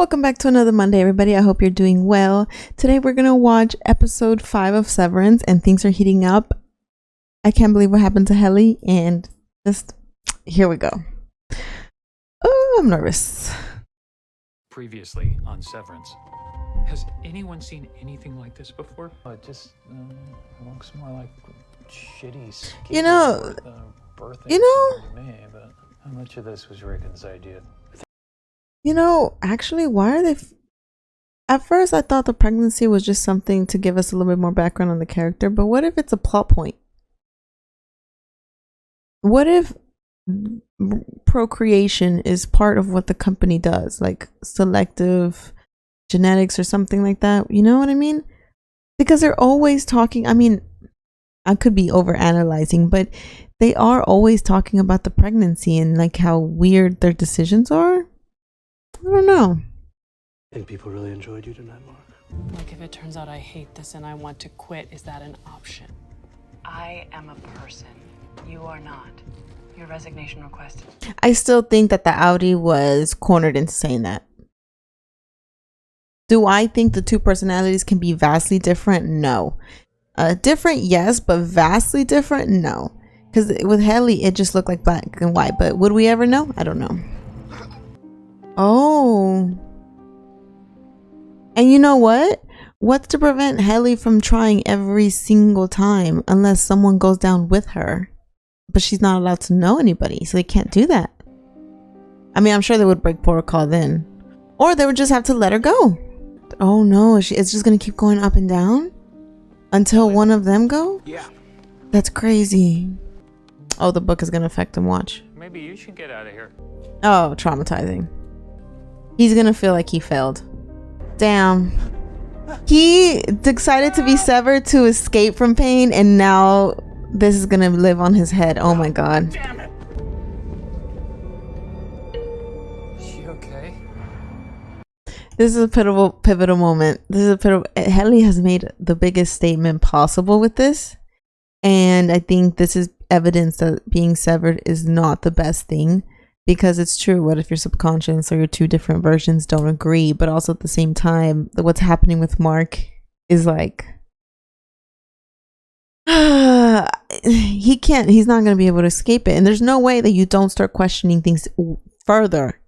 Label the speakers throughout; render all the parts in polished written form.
Speaker 1: Welcome back to another Monday, everybody. I hope you're doing well. Today we're going to watch episode 5 of Severance, and things are heating up. I can't believe what happened to Helly, and just here we go. Oh, I'm nervous.
Speaker 2: Previously on Severance. Has anyone seen anything like this before?
Speaker 3: It just looks more like shitty
Speaker 1: You know,
Speaker 3: birthing to me, but how much of this was Rickon's idea?
Speaker 1: You know, actually, why are they... At first, I thought the pregnancy was just something to give us a little bit more background on the character, but what if it's a plot point? What if procreation is part of what the company does, like selective genetics or something like that? You know what I mean? Because they're always talking... I mean, I could be overanalyzing, but they are always talking about the pregnancy and like how weird their decisions are. I don't know.
Speaker 4: I think people really enjoyed you tonight, Mark.
Speaker 5: Like, if it turns out I hate this and I want to quit, is that an option? I am a person. You are not. Your resignation request.
Speaker 1: I still think that the Audi was cornered into saying that. Do I think the two personalities can be vastly different? No. Different, yes, but vastly different? No. Because with Helly, it just looked like black and white. But would we ever know? I don't know. Oh. And you know what? What's to prevent Helly from trying every single time unless someone goes down with her? But she's not allowed to know anybody, so they can't do that. I mean, I'm sure they would break protocol then. Or they would just have to let her go. Oh no, it's just going to keep going up and down? Until one of them go?
Speaker 2: Yeah.
Speaker 1: That's crazy. Oh, the book is going to affect him, watch.
Speaker 2: Maybe you should get out of here.
Speaker 1: Oh, traumatizing. He's gonna feel like he failed. Damn. He decided to be severed to escape from pain, and now this is gonna live on his head. Oh my god.
Speaker 2: Damn it. She okay?
Speaker 1: This is a pivotal moment. This is a pivotal... Helly has made the biggest statement possible with this, and I think this is evidence that being severed is not the best thing. Because it's true, what if your subconscious or your two different versions don't agree? But also at the same time, what's happening with Mark is like... he's not going to be able to escape it. And there's no way that you don't start questioning things further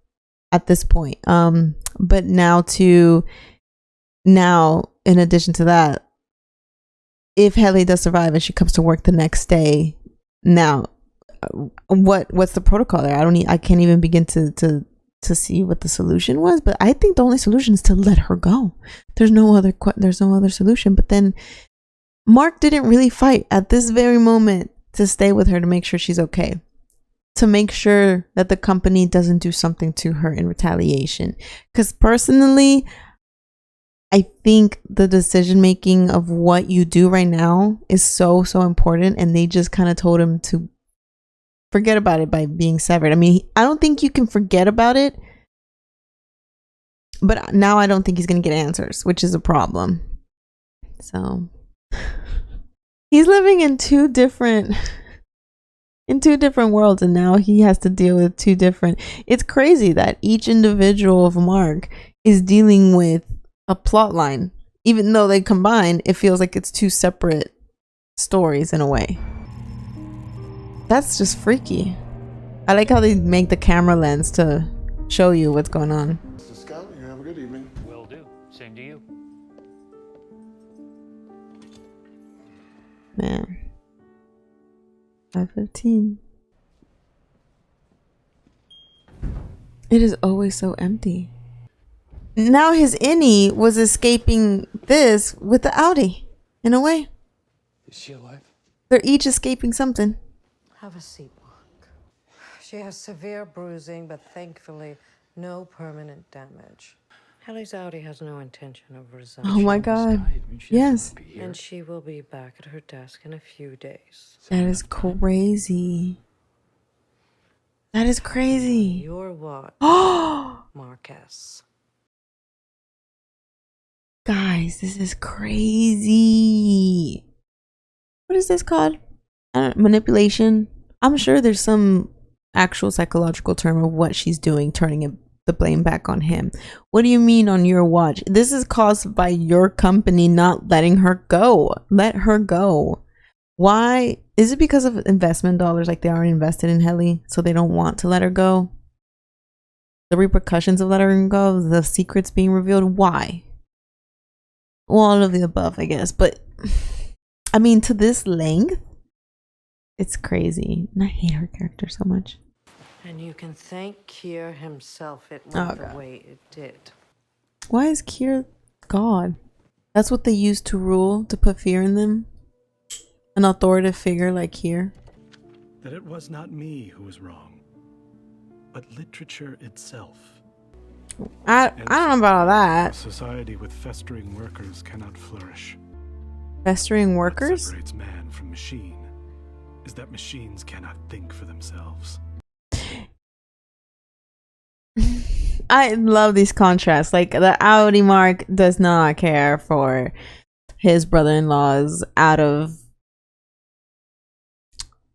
Speaker 1: at this point. But now, in addition to that, if Helly does survive and she comes to work the next day, now... what's the protocol there? I can't even begin to see what the solution was, but I think the only solution is to let her go. There's no other solution. But then Mark didn't really fight at this very moment to stay with her, to make sure she's okay, to make sure that the company doesn't do something to her in retaliation. Because personally, I think the decision making of what you do right now is so important, and they just kind of told him to forget about it by being severed. I mean, I don't think you can forget about it, but now I don't think he's going to get answers, which is a problem. So he's living in two different worlds, and now he has to deal with two different... It's crazy that each individual of Mark is dealing with a plot line. Even though they combine, it feels like it's two separate stories in a way. That's just freaky. I like how they make the camera lens to show you what's going on.
Speaker 6: Mr. Scott, you have a good evening.
Speaker 2: Will do. Same to you.
Speaker 1: Man. 5:15. It is always so empty. Now his innie was escaping this with the Audi, in a way.
Speaker 3: Is she alive?
Speaker 1: They're each escaping something.
Speaker 7: Have a seat, Mark. She has severe bruising, but thankfully no permanent damage. Helly's Audi has no intention of resumption.
Speaker 1: Oh my god. Yes.
Speaker 7: And she will be back at her desk in a few days.
Speaker 1: That is crazy. That is crazy.
Speaker 7: Your watch, Marcus.
Speaker 1: Guys, this is crazy. What is this called? Manipulation. I'm sure there's some actual psychological term of what she's doing, turning it the blame back on him. What do you mean on your watch? This is caused by your company not letting her go. Let her go. Why? Is it because of investment dollars? Like they are invested in Helly, so they don't want to let her go? The repercussions of letting her go, the secrets being revealed. Why? Well, all of the above, I guess. But I mean, to this length, it's crazy. And I hate her character so much.
Speaker 7: And you can thank Kier himself. It went the
Speaker 1: God.
Speaker 7: way it did.
Speaker 1: Why is Kier God? That's what they use to rule, to put fear in them. An authoritative figure like Kier.
Speaker 4: That it was not me who was wrong, but literature itself.
Speaker 1: I don't know about all
Speaker 4: A
Speaker 1: that.
Speaker 4: society with festering workers cannot flourish.
Speaker 1: Festering
Speaker 4: What
Speaker 1: workers?
Speaker 4: separates man from machine is that machines cannot think for themselves.
Speaker 1: I love these contrasts. Like the Audi Mark does not care for his brother-in-law's out of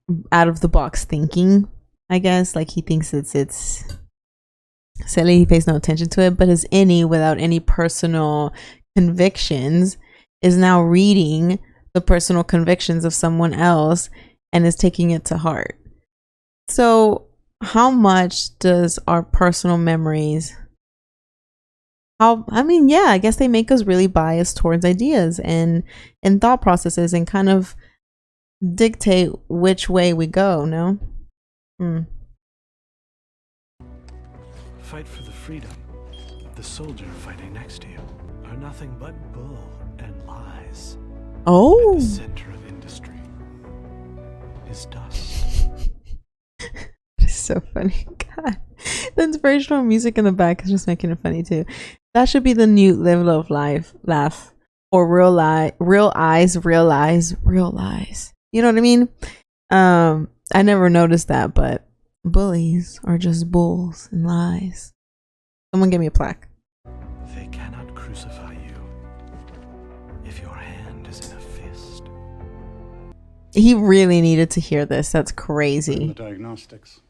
Speaker 1: the box thinking, I guess. Like he thinks it's silly, he pays no attention to it. But his innie, without any personal convictions, is now reading the personal convictions of someone else and is taking it to heart. So how much does our personal memories, I guess they make us really biased towards ideas and thought processes and kind of dictate which way we go, no?
Speaker 4: Fight for the freedom of the soldier fighting next to you are nothing but bull and lies.
Speaker 1: Oh.
Speaker 4: At the center of industry is dust.
Speaker 1: It's so funny. God. The inspirational music in the back is just making it funny too. That should be the new live, love, life, laugh. Or real eyes, real lies, real lies. You know what I mean? I never noticed that, but bullies are just bulls and lies. Someone give me a plaque.
Speaker 4: They cannot crucify you if your hand is in a fist.
Speaker 1: He really needed to hear this. That's
Speaker 6: The
Speaker 1: crazy.
Speaker 6: diagnostics.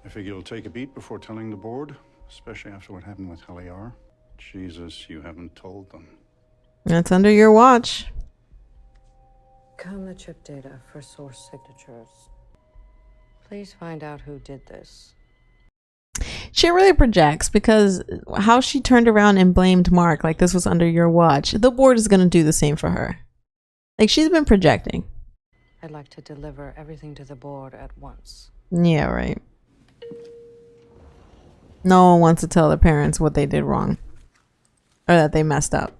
Speaker 6: I figure you'll take a beat before telling the board, especially after what happened with Helly. Jesus, you haven't told them.
Speaker 1: That's under your watch.
Speaker 7: Comb the chip data for source signatures. Please find out who did this.
Speaker 1: She really projects because how she turned around and blamed Mark like this was under your watch. The board is going to do the same for her. Like she's been projecting.
Speaker 7: I'd like to deliver everything to the board at once.
Speaker 1: Yeah, right. No one wants to tell their parents what they did wrong or that they messed up.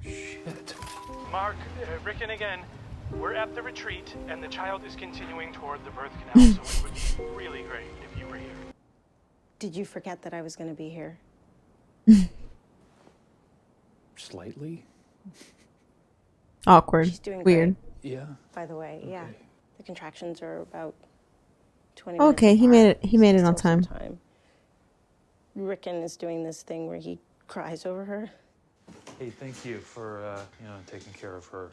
Speaker 3: Shit.
Speaker 8: Mark, Rickon again. We're at the retreat, and the child is continuing toward the birth canal, so it would be really great if you were here.
Speaker 9: Did you forget that I was going to be here?
Speaker 3: Slightly?
Speaker 1: Awkward.
Speaker 9: She's doing
Speaker 1: Weird.
Speaker 3: Yeah.
Speaker 9: By the way, yeah.
Speaker 3: Okay.
Speaker 9: The contractions are about 20 minutes
Speaker 1: Okay, he
Speaker 9: apart,
Speaker 1: made it. He
Speaker 9: so
Speaker 1: made it
Speaker 9: still
Speaker 1: on
Speaker 9: some
Speaker 1: time.
Speaker 9: Rickon is doing this thing where he cries over her.
Speaker 3: Hey, thank you for, taking care of her.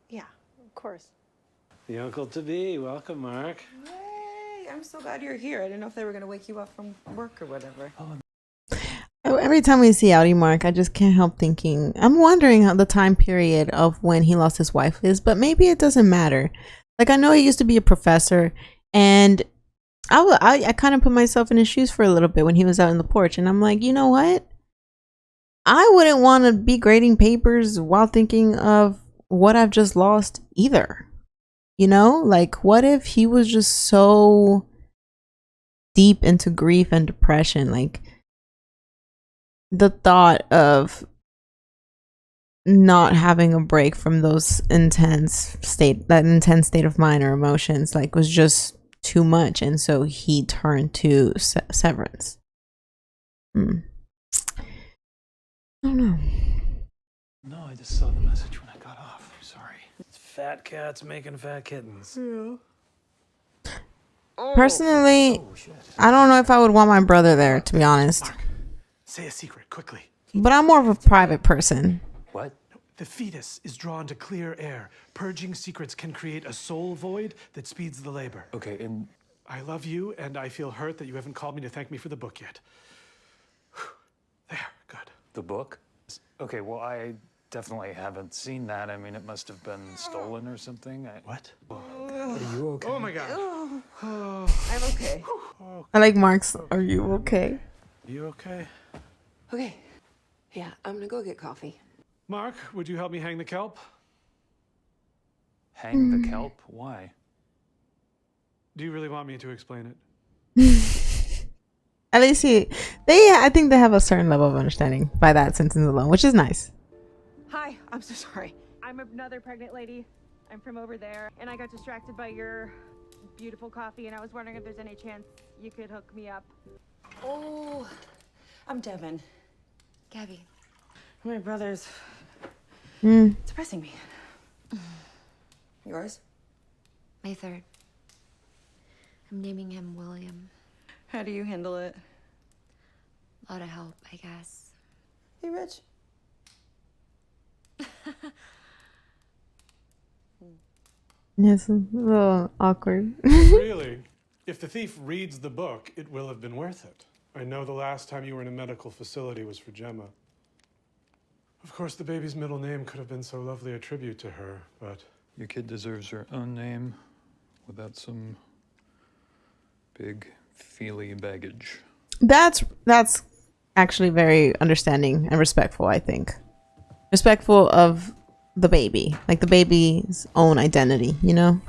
Speaker 9: Yeah, of course.
Speaker 10: The uncle-to-be. Welcome, Mark.
Speaker 11: Yay! I'm so glad you're here. I didn't know if they were going to wake you up from work or whatever.
Speaker 1: Every time we see Audi Mark, I just can't help thinking. I'm wondering how the time period of when he lost his wife is, but maybe it doesn't matter. Like, I know he used to be a professor, and I kind of put myself in his shoes for a little bit when he was out in the porch, and I'm like, you know what? I wouldn't want to be grading papers while thinking of what I've just lost either. You know, like, what if he was just so deep into grief and depression? Like, the thought of not having a break from those intense state of mind or emotions, like, was just too much, and so he turned to Severance. I don't know.
Speaker 3: No, I just saw the message when I got off. I'm sorry. It's fat cats making fat kittens.
Speaker 11: Yeah.
Speaker 1: Personally, I don't know if I would want my brother there, to be honest.
Speaker 4: Mark, say a secret, quickly.
Speaker 1: But I'm more of a private person.
Speaker 3: What?
Speaker 4: The fetus is drawn to clear air. Purging secrets can create a soul void that speeds the labor.
Speaker 3: Okay, and
Speaker 4: I love you, and I feel hurt that you haven't called me to thank me for the book yet. There, good.
Speaker 2: The book? Okay, well, I definitely haven't seen that. I mean, it must have been stolen or something.
Speaker 4: What?
Speaker 2: Are you okay?
Speaker 4: Oh my God.
Speaker 11: I'm okay.
Speaker 1: I like Mark's. Are you okay?
Speaker 4: You okay?
Speaker 11: Okay. Yeah, I'm gonna go get coffee.
Speaker 4: Mark, would you help me hang the kelp?
Speaker 2: Hang the kelp? Why?
Speaker 4: Do you really want me to explain it?
Speaker 1: At least I think they have a certain level of understanding by that sentence alone, which is nice.
Speaker 12: Hi, I'm so sorry. I'm another pregnant lady. I'm from over there, and I got distracted by your beautiful coffee, and I was wondering if there's any chance you could hook me up.
Speaker 11: Oh, I'm Devin.
Speaker 12: Gabby. My brother's
Speaker 11: Depressing me. Yours?
Speaker 12: my third. I'm naming him William.
Speaker 11: How do you handle it?
Speaker 12: A lot of help, I guess.
Speaker 11: Hey, Rich.
Speaker 1: Yes, a little awkward.
Speaker 4: Really? If the thief reads the book, it will have been worth it. I know the last time you were in a medical facility was for Gemma. Of course, the baby's middle name could have been so lovely a tribute to her, but...
Speaker 2: Your kid deserves her own name without some big, feely baggage.
Speaker 1: That's actually very understanding and respectful, I think. Respectful of the baby, like the baby's own identity, you know?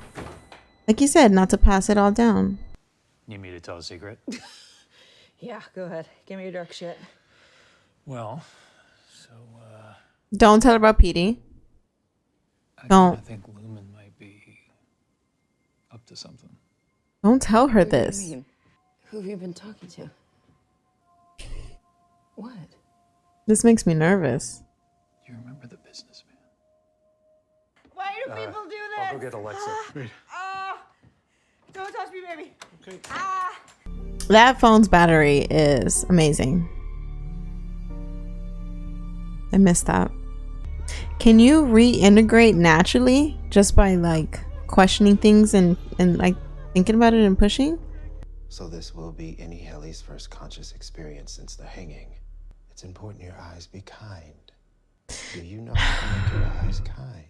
Speaker 1: Like you said, not to pass it all down.
Speaker 2: Need me to tell a secret?
Speaker 11: Yeah, go ahead. Give me your dark shit.
Speaker 2: Well, so,
Speaker 1: Don't tell her about Petey.
Speaker 2: I think Lumon might be up to something.
Speaker 1: Don't tell her
Speaker 11: What do you
Speaker 1: this.
Speaker 11: mean? Who have you been talking to? What?
Speaker 1: This makes me nervous.
Speaker 2: You remember the businessman?
Speaker 12: Why do people do this?
Speaker 2: I'll go get Alexa.
Speaker 4: Wait.
Speaker 12: Don't touch me, baby.
Speaker 4: Okay.
Speaker 1: That phone's battery is amazing. I missed that. Can you reintegrate naturally just by like questioning things and like thinking about it and pushing?
Speaker 13: So this will be any Helly's first conscious experience since the hanging. It's important your eyes be kind. Do you know how to make your eyes kind?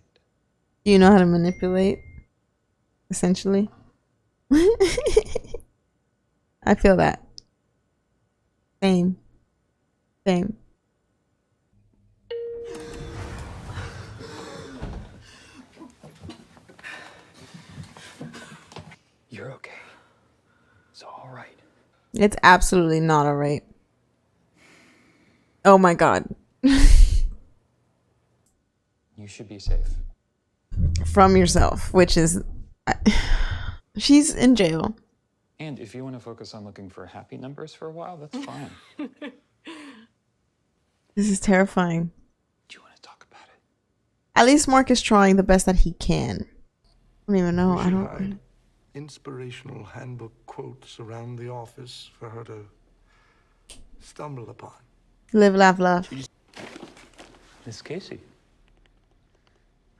Speaker 1: Do you know how to manipulate? Essentially. I feel that. Same.
Speaker 2: You're okay. It's all right.
Speaker 1: It's absolutely not alright. Oh my god.
Speaker 2: You should be safe.
Speaker 1: From yourself, which is... she's in jail.
Speaker 2: And if you want to focus on looking for happy numbers for a while, that's fine.
Speaker 1: This is terrifying.
Speaker 2: Do you want to talk about it?
Speaker 1: At least Mark is trying the best that he can. I don't even know.
Speaker 4: We
Speaker 1: I
Speaker 4: should
Speaker 1: don't...
Speaker 4: hide inspirational handbook quotes around the office for her to stumble upon.
Speaker 1: Live, laugh, love.
Speaker 2: Miss Casey.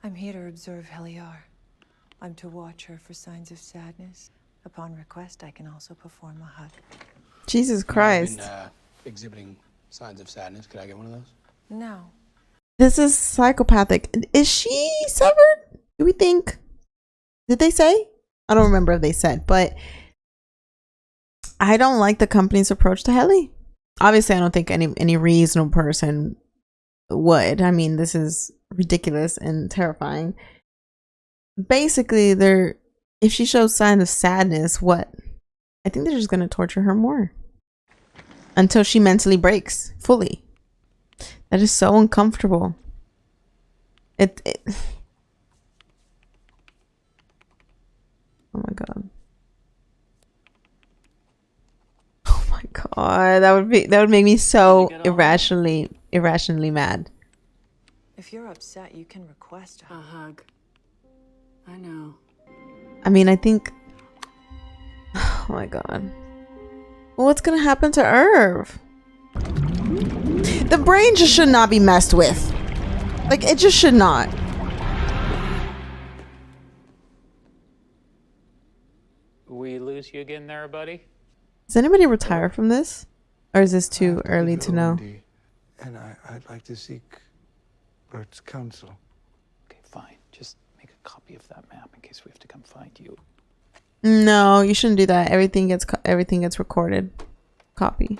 Speaker 14: I'm here to observe Helly. I'm to watch her for signs of sadness. Upon request, I can also perform a hug.
Speaker 1: Jesus Christ.
Speaker 15: Exhibiting signs of sadness. Could I get one of those?
Speaker 14: No.
Speaker 1: This is psychopathic. Is she severed? Do we think? Did they say? I don't remember if they said, but I don't like the company's approach to Helly. Obviously, I don't think any reasonable person would. I mean, this is ridiculous and terrifying. Basically, if she shows signs of sadness, what? I think they're just going to torture her more until she mentally breaks fully. That is so uncomfortable. It Oh my god. Oh my god. That would make me so irrationally mad.
Speaker 14: If you're upset, you can request
Speaker 5: A hug. I know.
Speaker 1: I mean, I think... Oh my god. Well, what's gonna happen to Irv? The brain just should not be messed with. Like, it just should not.
Speaker 2: We lose
Speaker 16: lose you again there, buddy?
Speaker 1: Does anybody retire from this? Or is this too early to know?
Speaker 17: And I'd like to seek Bert's counsel.
Speaker 16: Okay, fine. Just make a copy of that map in case we have to come find you.
Speaker 1: No, you shouldn't do that. Everything gets recorded. Copy.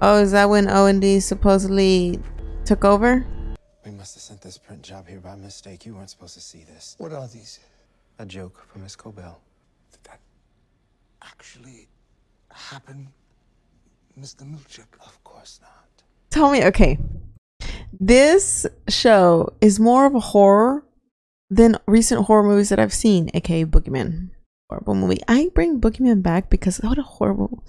Speaker 1: Oh, is that when O&D supposedly took over?
Speaker 13: We must have sent this print job here by mistake. You weren't supposed to see this.
Speaker 17: What are these?
Speaker 13: A joke from Miss Cobell.
Speaker 17: Did that actually happen, Mr. Milchick?
Speaker 13: Of course not.
Speaker 1: Tell me, okay. This show is more of a horror than recent horror movies that I've seen, aka Boogeyman. Horrible movie. I bring Boogeyman back because what a horrible...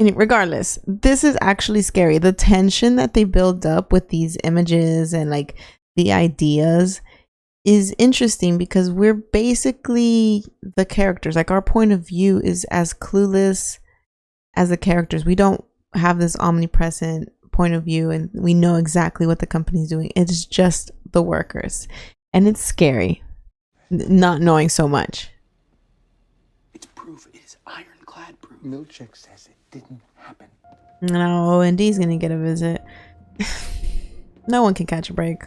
Speaker 1: And regardless, this is actually scary. The tension that they build up with these images and like the ideas is interesting because we're basically the characters. Like our point of view is as clueless as the characters. We don't have this omnipresent point of view and we know exactly what the company's doing. It's just the workers. And it's scary not knowing so much.
Speaker 15: It's proof. It is ironclad proof.
Speaker 17: Milchick says it didn't happen.
Speaker 1: No, and D's gonna get a visit. No one can catch a break.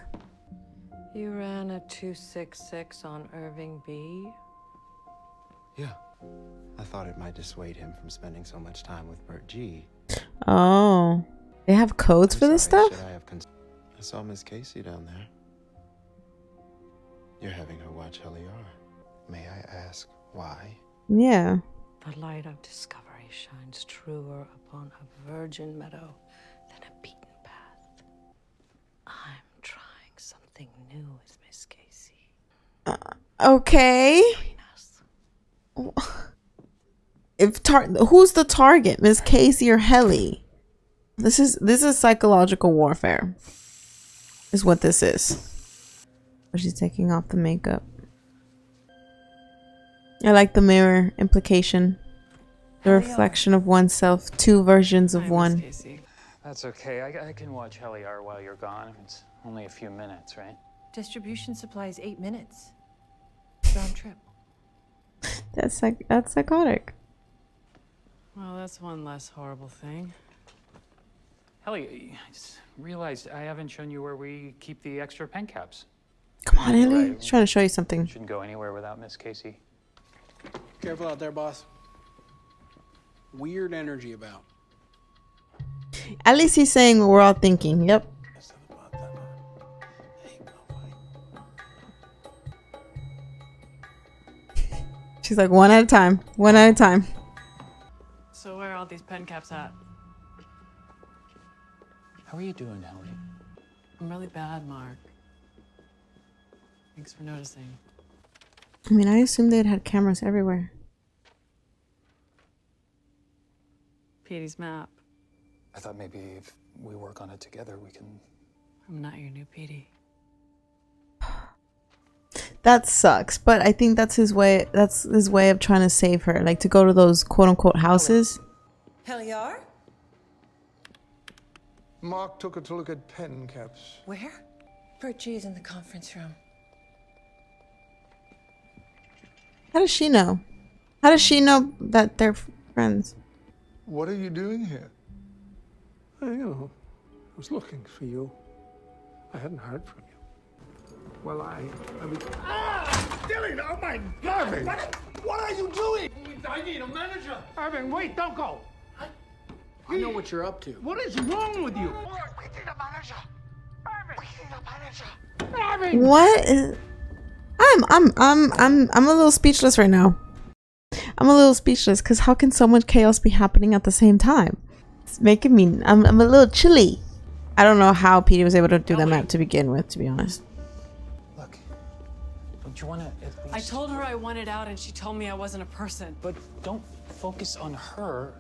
Speaker 7: You ran a 266 on Irving B?
Speaker 13: Yeah. I thought it might dissuade him from spending so much time with Bert G.
Speaker 1: Oh. They have codes for this stuff?
Speaker 13: I saw Miss Casey down there. You're having her watch Helly R. May I ask why?
Speaker 1: Yeah.
Speaker 7: The light of discovery shines truer upon a virgin meadow than a beaten path. I'm trying something new with Miss Casey.
Speaker 1: Okay. Who's the target, Miss Casey or Helly? This is psychological warfare. Is what this is. She's taking off the makeup. I like the mirror implication. The reflection of oneself, two versions of one.
Speaker 16: That's okay. I can watch Helly R while you're gone. It's only a few minutes, right?
Speaker 14: Distribution supplies 8 minutes. Round trip.
Speaker 1: That's psychotic.
Speaker 5: Well, that's one less horrible thing.
Speaker 16: Helly, I just realized I haven't shown you where we keep the extra pen caps.
Speaker 1: Come on, Helly. He's trying to show you something.
Speaker 16: Shouldn't go anywhere without Miss Casey.
Speaker 15: Careful out there, boss. Weird energy about.
Speaker 1: At least he's saying what we're all thinking. Yep. She's like, one at a time. One at a time.
Speaker 5: So where are all these pen caps at?
Speaker 16: How are you doing, Helly?
Speaker 5: I'm really bad, Mark. Thanks for noticing.
Speaker 1: I mean, I assumed they'd had cameras everywhere.
Speaker 5: Petey's map.
Speaker 16: I thought maybe if we work on it together, we can...
Speaker 5: I'm not your new Petey.
Speaker 1: That sucks, but I think that's his way. That's his way of trying to save her, like to go to those quote-unquote houses.
Speaker 14: Helly R?
Speaker 17: Mark took her to look at pen caps.
Speaker 14: Where? Bert G is in the conference room.
Speaker 1: How does she know? How does she know that they're friends?
Speaker 17: What are you doing here? I was looking for you. I hadn't heard from you. Well, I mean...
Speaker 8: Ah! Dylan, oh my God!
Speaker 17: Irving!
Speaker 8: What are you doing? I need a manager.
Speaker 17: Irving, wait, don't go!
Speaker 15: I know what you're up to.
Speaker 8: What is wrong with you?
Speaker 17: We need a manager! Irving! We need a manager! Irving!
Speaker 1: What is... I'm a little speechless right now. I'm a little speechless because how can so much chaos be happening at the same time? It's making me... I'm a little chilly. I don't know how Petey was able to do that map to begin with, to be honest.
Speaker 16: Don't you want to at least...
Speaker 5: I told her I wanted out and she told me I wasn't a person.
Speaker 16: But don't focus on her.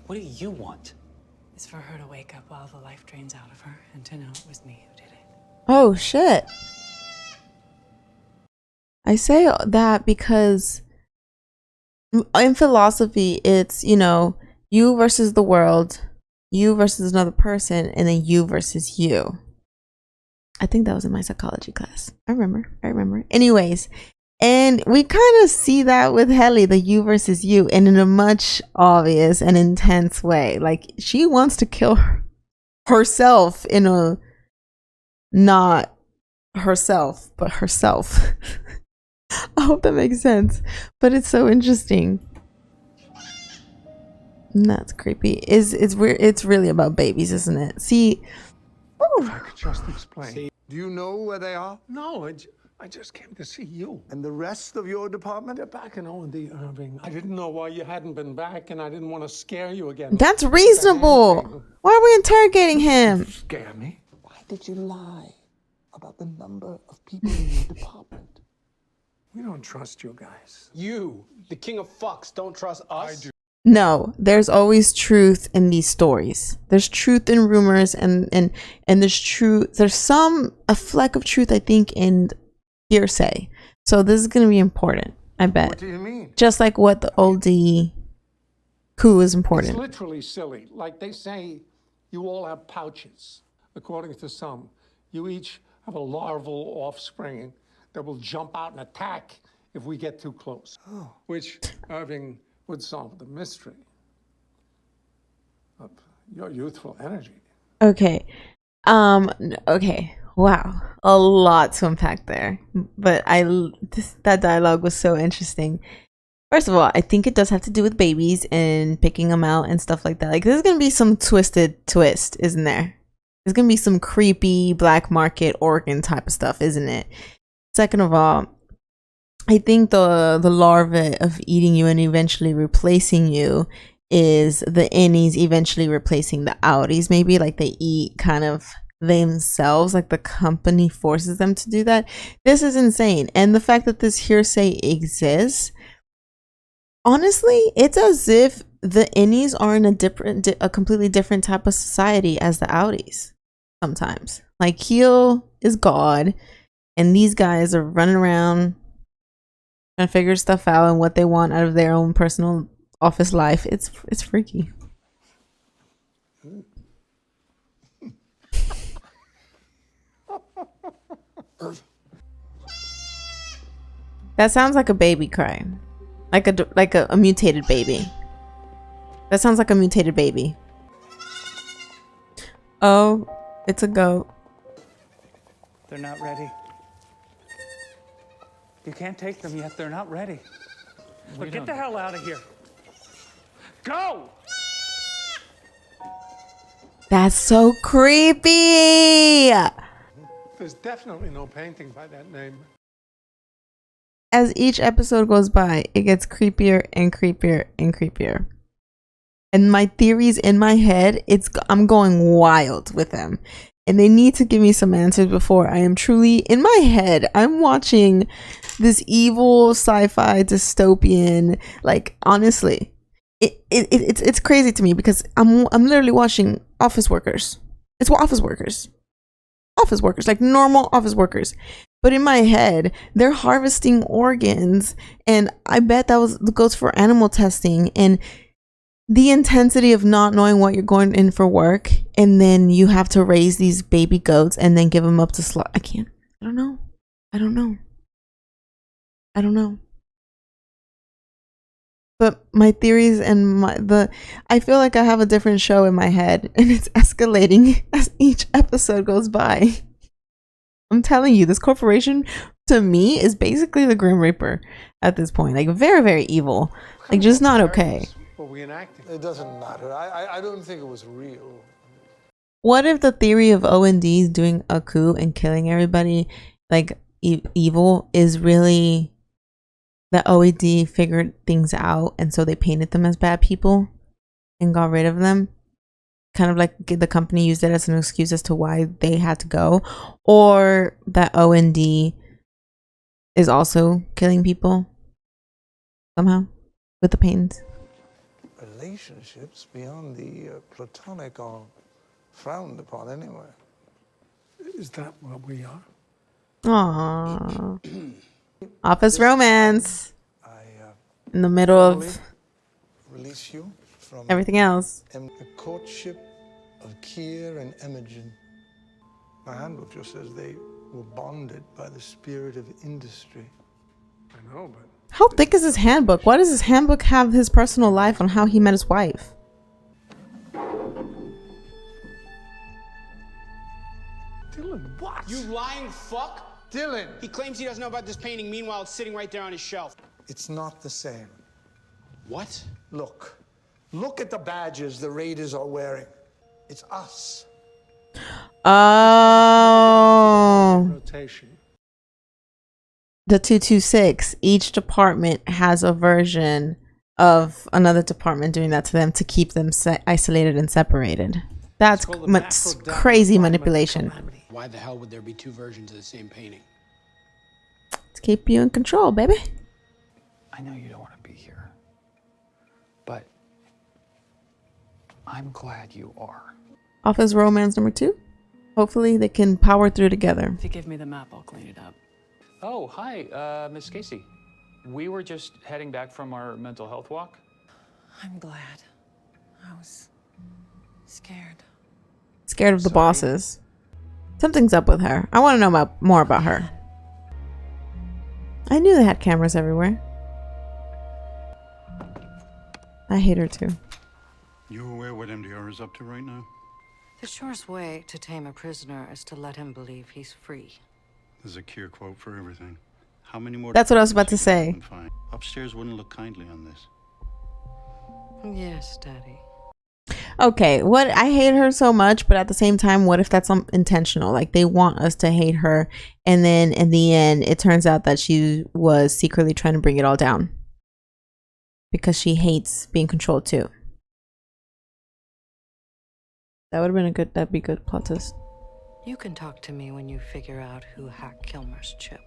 Speaker 16: What do you want?
Speaker 5: It's for her to wake up while the life drains out of her and to know it was me who did it.
Speaker 1: Oh, shit. I say that because in philosophy, it's, you know, you versus the world. you versus another person, and then you versus you. I think that was in my psychology class. I remember. Anyways, and we kind of see that with Helly, the you versus you, and in a much obvious and intense way. Like, she wants to kill herself in a not herself, but herself. I hope that makes sense. But it's so interesting. And that's creepy. It's weird. It's really about babies, isn't it? See,
Speaker 17: I could just explain.
Speaker 18: Do you know where they are?
Speaker 17: No, I just came to see you.
Speaker 18: And the rest of your department?
Speaker 17: They're back in O&D, Irving. I didn't know why you hadn't been back, and I didn't want to scare you again.
Speaker 1: that's reasonable. Why are we interrogating him?
Speaker 17: Scare me?
Speaker 18: Why did you lie about the number of people in your department?
Speaker 17: We don't trust you guys.
Speaker 3: You, the king of fucks, don't trust us? I do.
Speaker 1: No, there's always truth in these stories. There's truth in rumors, and there's truth. There's a fleck of truth, I think, in hearsay. So this is going to be important, I bet.
Speaker 17: What do you mean?
Speaker 1: Just like what the OD coup is important.
Speaker 17: It's literally silly. Like they say, you all have pouches. According to some, you each have a larval offspring that will jump out and attack if we get too close.
Speaker 18: Oh.
Speaker 17: Which Irving would solve the mystery of your youthful energy.
Speaker 1: Okay. Okay. Wow. A lot to unpack there. But that dialogue was so interesting. First of all, I think it does have to do with babies and picking them out and stuff like that. Like, there's going to be some twisted twist, isn't there? There's going to be some creepy black market organ type of stuff, isn't it? Second of all, I think the larva of eating you and eventually replacing you is the innies eventually replacing the outies. Maybe like they eat kind of themselves, like the company forces them to do that. This is insane. And the fact that this hearsay exists, honestly, it's as if the innies are in a completely different type of society as the outies sometimes. Like, Heel is God, and these guys are running around trying to figure stuff out and what they want out of their own personal office life. It's freaky. That sounds like a baby cry, like a mutated baby. That sounds like a mutated baby. Oh, it's a goat.
Speaker 15: They're not ready. You can't take them yet. They're not ready. But get the hell out of here. Go!
Speaker 1: That's so creepy.
Speaker 17: There's definitely no painting by that name.
Speaker 1: As each episode goes by, it gets creepier and creepier and creepier. And my theories in my head, I'm going wild with them. And they need to give me some answers before I am truly, in my head, I'm watching this evil sci-fi dystopian, like, honestly, it's crazy to me because I'm literally watching office workers. It's office workers, like normal office workers. But in my head, they're harvesting organs, and I bet that goes for animal testing. And the intensity of not knowing what you're going in for work, and then you have to raise these baby goats and then give them up to slaughter. I don't know. But my theories and I feel like I have a different show in my head, and it's escalating as each episode goes by. I'm telling you, this corporation to me is basically the Grim Reaper at this point. Like, very, very evil. Like, just not okay.
Speaker 17: Were we enacting?
Speaker 18: It doesn't matter. I don't think it was real.
Speaker 1: What if the theory of O&D doing a coup and killing everybody, like evil, is really that OED figured things out, and so they painted them as bad people and got rid of them? Kind of like the company used it as an excuse as to why they had to go, or that O&D is also killing people somehow with the pains.
Speaker 18: Relationships beyond the platonic are frowned upon anyway.
Speaker 17: Is that what we are?
Speaker 1: Aww. Office romance. In the middle of
Speaker 18: release you from
Speaker 1: everything else.
Speaker 18: And the courtship of Kier and Imogen. My handbook just says they were bonded by the spirit of industry.
Speaker 4: I know, but
Speaker 1: How thick is his handbook? Why does his handbook have his personal life on how he met his wife?
Speaker 18: Dylan, what?
Speaker 19: You lying fuck?
Speaker 18: Dylan!
Speaker 19: He claims he doesn't know about this painting. Meanwhile, it's sitting right there on his shelf.
Speaker 18: It's not the same.
Speaker 19: What?
Speaker 18: Look. Look at the badges the raiders are wearing. It's us.
Speaker 1: Oh.
Speaker 17: Rotation.
Speaker 1: The 226. Each department has a version of another department doing that to them to keep them isolated and separated. That's crazy manipulation.
Speaker 19: Why the hell would there be two versions of the same painting?
Speaker 1: To keep you in control, baby.
Speaker 2: I know you don't want to be here, but I'm glad you are.
Speaker 1: Office romance number 2. Hopefully they can power through together.
Speaker 5: If you give me the map, I'll clean it up.
Speaker 16: Oh, hi, Miss Casey. We were just heading back from our mental health walk.
Speaker 14: I'm glad. I was scared.
Speaker 1: Scared of the bosses. Something's up with her. I want to know more about her. I knew they had cameras everywhere. I hate her too.
Speaker 6: You aware what MDR is up to right now?
Speaker 7: The surest way to tame a prisoner is to let him believe he's free.
Speaker 6: There's a Kier quote for everything. How many more?
Speaker 1: That's what I was about to say.
Speaker 6: Upstairs wouldn't look kindly on this.
Speaker 7: Yes, Daddy.
Speaker 1: Okay, what I hate her so much, but at the same time, what if that's intentional? Like they want us to hate her, and then in the end, it turns out that she was secretly trying to bring it all down because she hates being controlled too. That would have been that'd be good plot twist.
Speaker 7: You can talk to me when you figure out who hacked Kilmer's chip.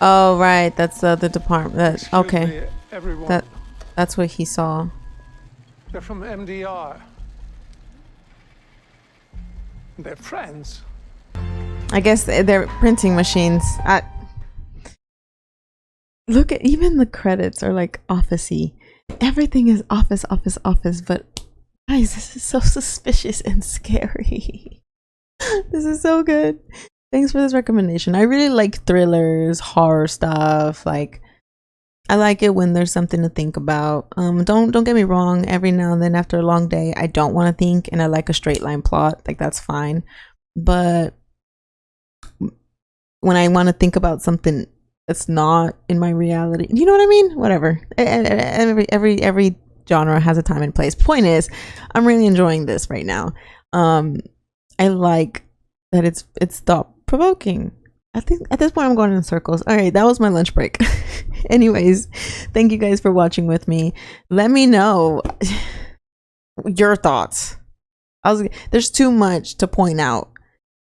Speaker 1: Oh right, that's the department. That okay.
Speaker 17: Me, everyone.
Speaker 1: That's what he saw.
Speaker 17: They're from MDR. They're friends.
Speaker 1: I guess they're printing machines. Look at even the credits are like office-y. Everything is office, office, office. But guys, this is so suspicious and scary. This is so good. Thanks for this recommendation. I really like thrillers, horror stuff. Like I like it when there's something to think about. Don't get me wrong. Every now and then after a long day, I don't want to think, and I like a straight line plot. Like that's fine. But when I want to think about something that's not in my reality, you know what I mean? Whatever. Every genre has a time and place. Point is, I'm really enjoying this right now. I like that it's thought provoking. I think at this point I'm going in circles. All right, that was my lunch break. Anyways, thank you guys for watching with me. Let me know your thoughts. There's too much to point out,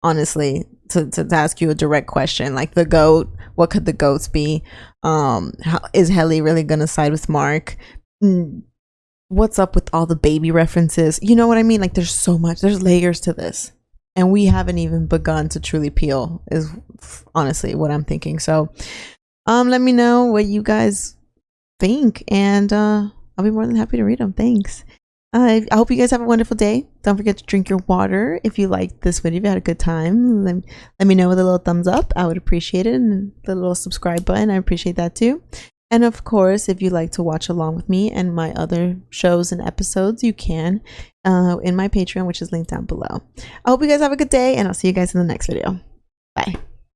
Speaker 1: honestly, to ask you a direct question. Like the goat, what could the goats be? Is Helly really gonna side with Mark? What's up with all the baby references? You know what I mean? Like there's so much. There's layers to this. And we haven't even begun to truly peel, is honestly what I'm thinking. So let me know what you guys think, and I'll be more than happy to read them. Thanks. I hope you guys have a wonderful day. Don't forget to drink your water. If you liked this video, if you had a good time, let me know with a little thumbs up. I would appreciate it. And the little subscribe button, I appreciate that too. And of course, if you'd like to watch along with me and my other shows and episodes, you can in my Patreon, which is linked down below. I hope you guys have a good day, and I'll see you guys in the next video. Bye.